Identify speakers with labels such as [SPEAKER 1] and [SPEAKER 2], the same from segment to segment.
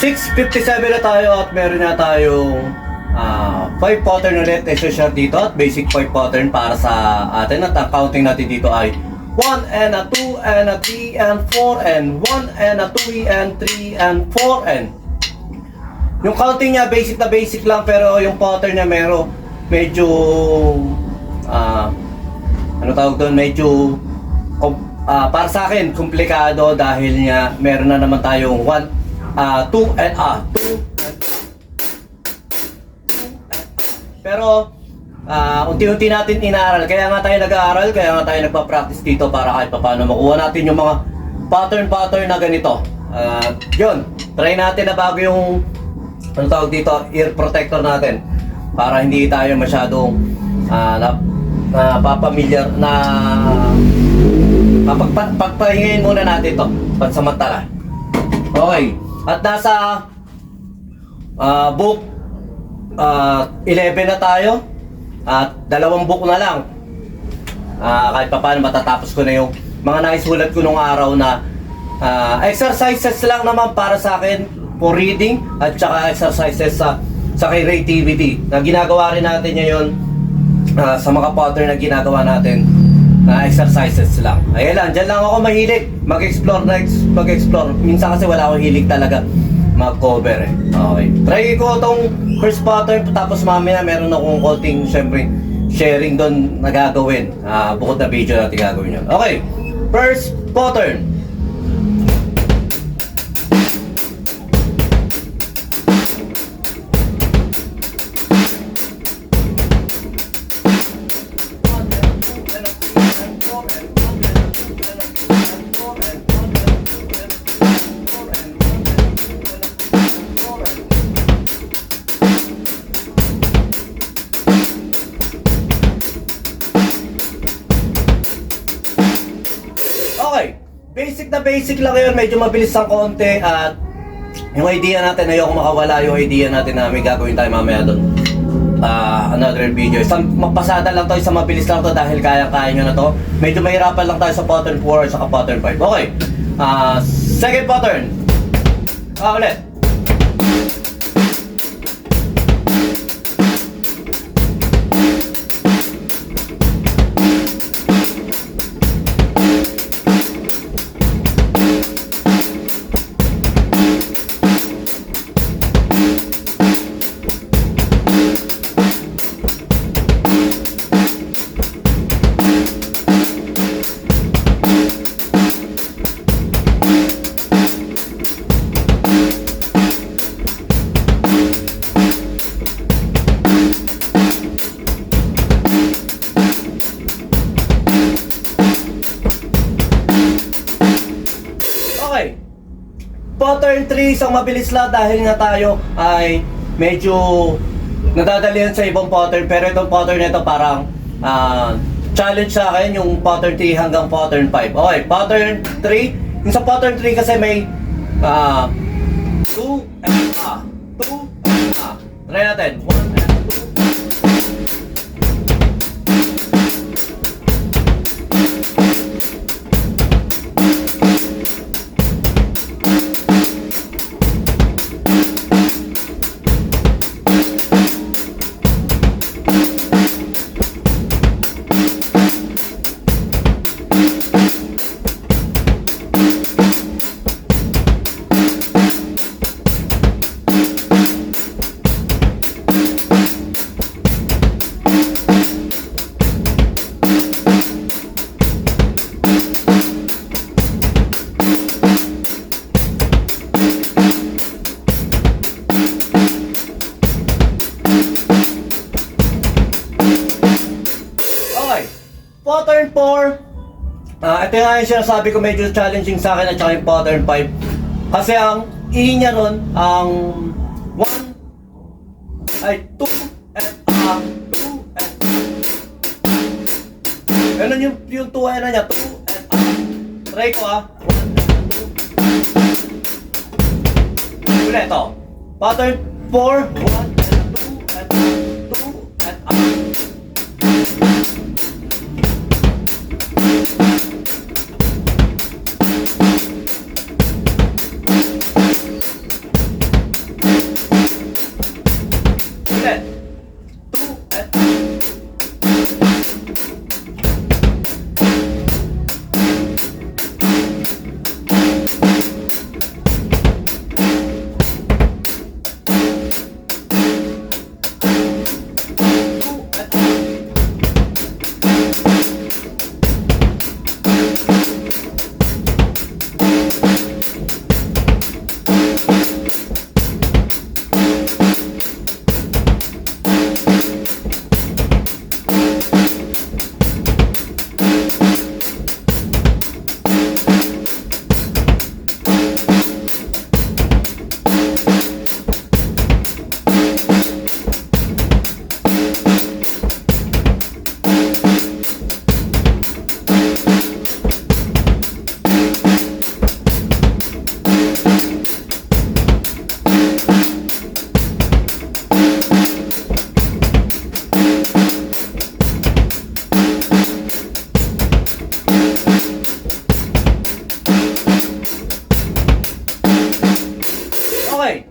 [SPEAKER 1] 6:57 na tayo at meron na tayong 5 pattern ulit i-share dito at basic 5 pattern para sa atin at ang counting natin dito ay 1 and a 2 and a 3 and 4 and 1 and a 2 and 3 and 4 and yung counting niya basic na basic lang pero yung pattern niya medyo ano tawag doon, medyo para sa akin komplikado dahil niya meron na naman tayong 1, 2 and 2 pero unti-unti natin inaaral, kaya nga tayo nag-aaral, kaya nga tayo nagpa-practice dito para kahit paano makuha natin yung mga pattern na ganito. Yun, try natin na bago yung ano tawag dito, ear protector natin para hindi tayo masyadong papamilyar na pagpahingayin muna natin to pansamantala. Okay, at nasa book 11 na tayo at 2 book na lang. Kahit paano matatapos ko na yung mga naisulat ko nung araw na exercises lang naman para sa akin for reading at saka exercises sa creativity na ginagawa rin natin ngayon sa mga pattern na ginagawa natin na exercises lang. Ayun lang, dyan lang ako mahilig mag-explore. Minsan kasi wala akong hilig talaga mag-cover eh. Okay. Try ko tong first pattern tapos mamaya meron akong konting syempre sharing doon na gagawin. Bukod na video natin gagawin yun. Okay. First pattern. Okay, basic na basic lang yun, medyo mabilis ang konti at yung idea natin, ayoko makawala yung idea natin na may gagawin tayo mamaya doon. Another video. Magpasada lang tayo sa mabilis lang to dahil kaya-kaya nyo na to. Medyo mahirapan lang tayo sa pattern 4 at saka pattern 5. Okay, second pattern. Ulit. Okay. Pattern 3, isang mabilis lang dahil nga tayo ay medyo nadadalihan sa ibang pattern pero itong pattern nito parang challenge sa akin yung pattern 3 hanggang pattern 5. Okay, pattern 3. Yung sa pattern 3 kasi may 2 and 2 and Try natin. 1 and 2. Pattern 4, ito nga yung sinasabi ko medyo challenging sa akin at saka yung pattern 5 kasi ang E niya ron, ang 1 ay 2 and 2 and ganun yung 2 and niya, 2 and try ko 1 and 2 ulit ito, pattern 4, 1 and 2 and 2 and Set. 2 and okay.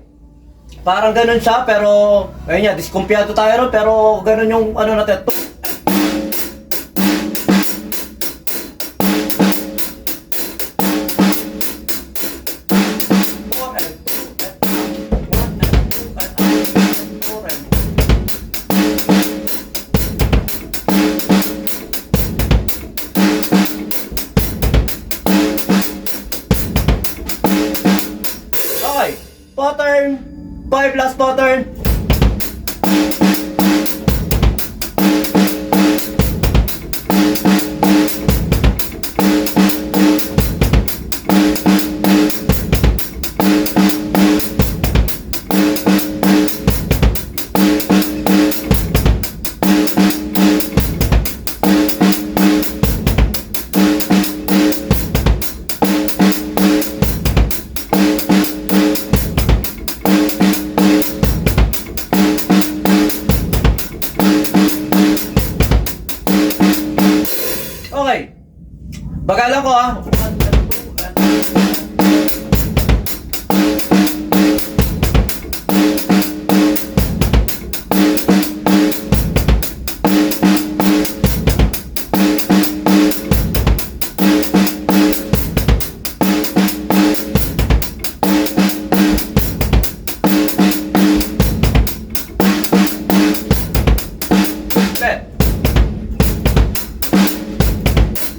[SPEAKER 1] Parang ganun siya, pero ayun nga, diskumpiyado tayo ron, pero ganun yung ano natin. Okay, pattern, 5 last pattern. Okay. Bagalan ko ah.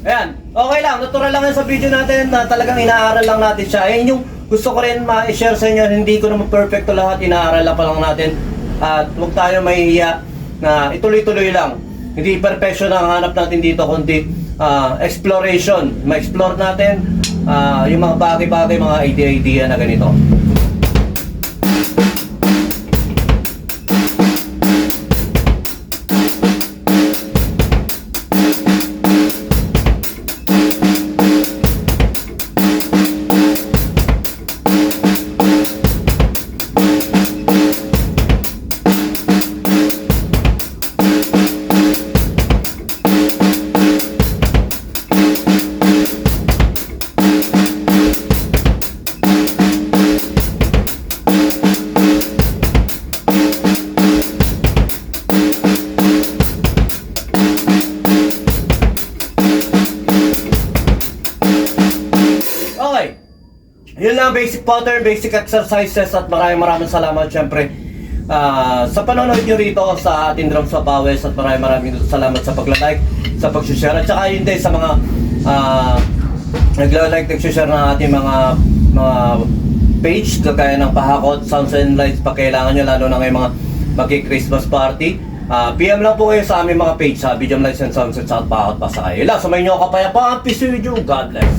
[SPEAKER 1] Ayan, okay lang, natural lang yan sa video natin na talagang inaaral lang natin siya. Ayan yung gusto ko rin ma-share sa inyo, hindi ko naman perfecto lahat, inaaral lang pa lang natin. At huwag tayo mahihiya na ituloy-tuloy lang. Hindi perfection ang hanap natin dito, kundi exploration. Ma-explore natin yung mga bagay-bagay, mga idea-idea na ganito. Okay. Yun lang, basic pattern, basic exercises, at maraming salamat syempre sa panonood nyo rito sa ating Drums of Pawes, at maraming salamat sa pagla-like, sa pag-share, at saka yun din sa mga nagla-like, nag-share ng ating mga page, kagaya ng Pahakot, Sounds and Lights, pag kailangan nyo, lalo na ngayong mga maki-Christmas party. PM lang po kayo sa aming mga page sa Video Lights and Sounds at Pahakot pa sa kayo. Sumay nyo kapayapaan, peace with you, God bless.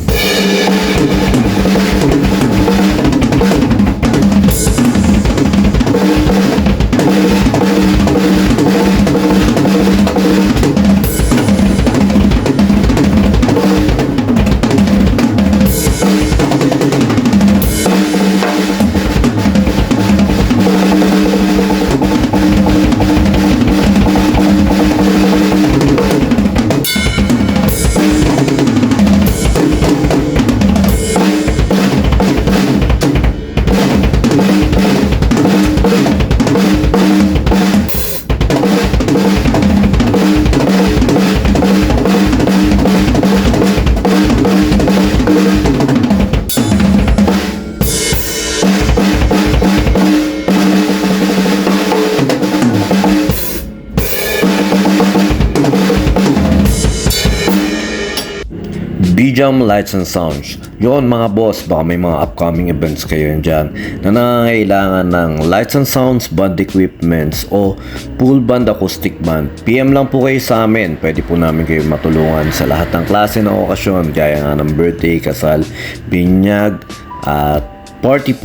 [SPEAKER 2] BJAM Lights and Sounds. Yon mga boss, baka may mga upcoming events kayo dyan na nangangailangan ng lights and sounds, band equipments o full band acoustic band. PM lang po kayo sa amin. Pwede po namin kayo matulungan sa lahat ng klase ng okasyon gaya nga ng birthday, kasal, binyag at party.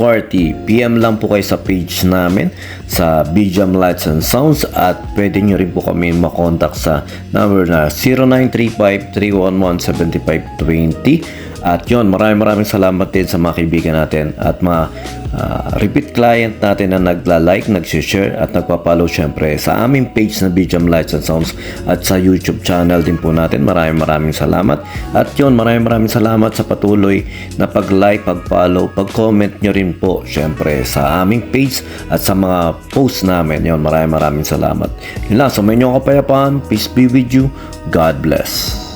[SPEAKER 2] PM lang po kayo sa page namin sa BJAM Lights and Sounds at pwede nyo rin po kami makontak sa number na 0935-311-7520. At yon, maraming salamat din sa mga kaibigan natin at mga repeat client natin na nagla-like, nag-share at nagpa-follow syempre sa aming page na BJAM Lights and Sounds at sa YouTube channel din po natin. Maraming salamat. At yon, maraming salamat sa patuloy na pag-like, pag-follow, pag-comment nyo rin po syempre sa aming page at sa mga posts namin. Yon, maraming salamat. Yun lang, sa may inyong kapayapaan. Peace be with you. God bless.